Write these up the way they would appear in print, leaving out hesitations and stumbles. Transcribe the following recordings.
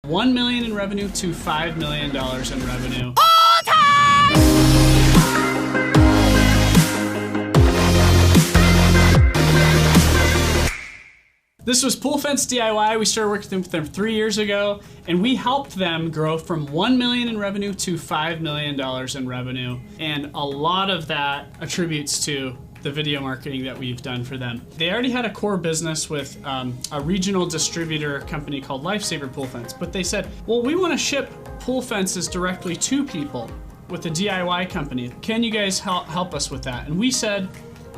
$1 million in revenue to $5 million in revenue. All time! This was Pool Fence DIY. We started working with them 3 years ago, and we helped them grow from $1 million in revenue to $5 million in revenue. And a lot of that attributes to the video marketing that we've done for them. They already had a core business with a regional distributor company called Lifesaver Pool Fence, but they said, well, we want to ship pool fences directly to people with a DIY company. Can you guys help us with that? And we said,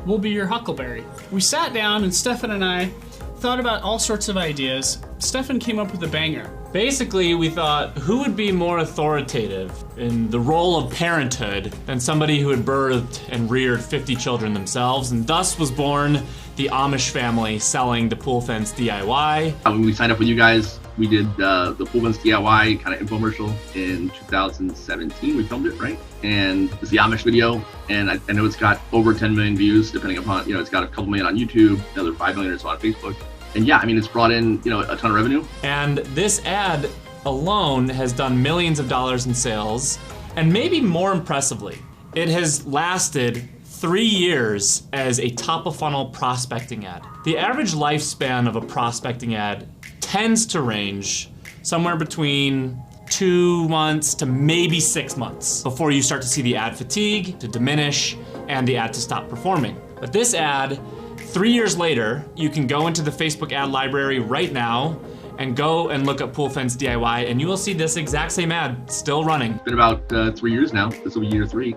we'll be your Huckleberry. We sat down, and Stefan and I thought about all sorts of ideas. Stefan came up with a banger. Basically, we thought, who would be more authoritative in the role of parenthood than somebody who had birthed and reared 50 children themselves, and thus was born the Amish family selling the Pool Fence DIY. When we signed up with you guys, we did the Pool Fence DIY kind of infomercial in 2017. We filmed it, right? And it's the Amish video, and I know it's got over 10 million views, depending upon, it's got a couple million on YouTube, another 5 million or so on Facebook. And yeah, I mean, it's brought in, a ton of revenue. And this ad alone has done millions of dollars in sales, and maybe more impressively, it has lasted 3 years as a top-of-funnel prospecting ad. The average lifespan of a prospecting ad tends to range somewhere between 2 months to maybe 6 months before you start to see the ad fatigue to diminish and the ad to stop performing. But this ad, 3 years later, you can go into the Facebook ad library right now and go and look up Pool Fence DIY, and you will see this exact same ad still running. It's been about 3 years now. This will be year 3,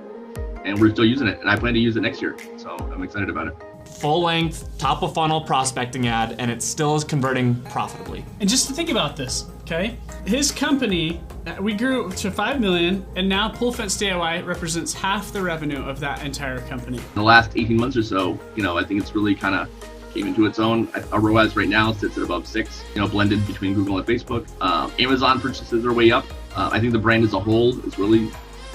and we're still using it, and I plan to use it next year, so I'm excited about it. Full-length, top-of-funnel prospecting ad, and it still is converting profitably. And just to think about this, okay? His company, we grew to 5 million, and now Pool Fence DIY represents half the revenue of that entire company. In the last 18 months or so, I think it's really kind of came into its own. Our ROAS right now sits at above 6, blended between Google and Facebook. Amazon purchases are way up. I think the brand as a whole is really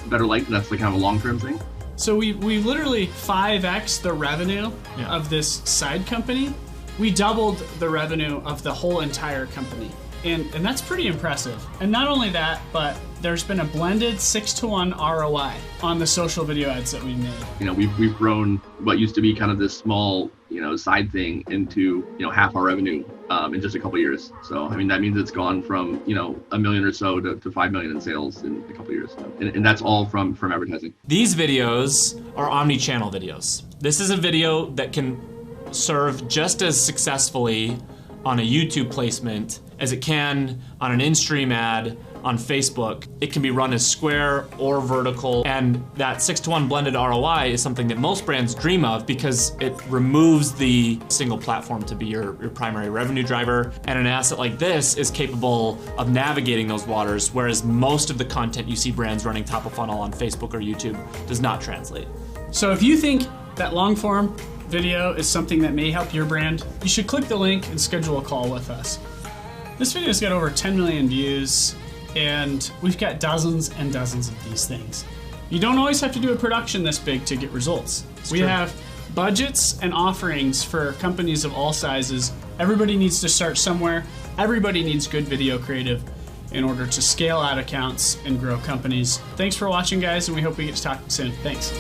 better liked, and that's like kind of a long-term thing. So we literally 5x the revenue of this side company. We doubled the revenue of the whole entire company. And that's pretty impressive. And not only that, but there's been a blended 6-to-1 ROI on the social video ads that we made. We've grown what used to be kind of this small, side thing into, half our revenue in just a couple of years. So, I mean, that means it's gone from, $1 million or so to 5 million in sales in a couple of years. And that's all from advertising. These videos are omni-channel videos. This is a video that can serve just as successfully on a YouTube placement as it can on an in-stream ad on Facebook. It can be run as square or vertical, and that 6-to-1 blended ROI is something that most brands dream of because it removes the single platform to be your primary revenue driver, and an asset like this is capable of navigating those waters, whereas most of the content you see brands running top of funnel on Facebook or YouTube does not translate. So if you think that long form video is something that may help your brand, you should click the link and schedule a call with us. This video's got over 10 million views, and we've got dozens and dozens of these things. You don't always have to do a production this big to get results. We have budgets and offerings for companies of all sizes. Everybody needs to start somewhere. Everybody needs good video creative in order to scale out accounts and grow companies. Thanks for watching, guys, and we hope we get to talk soon. Thanks.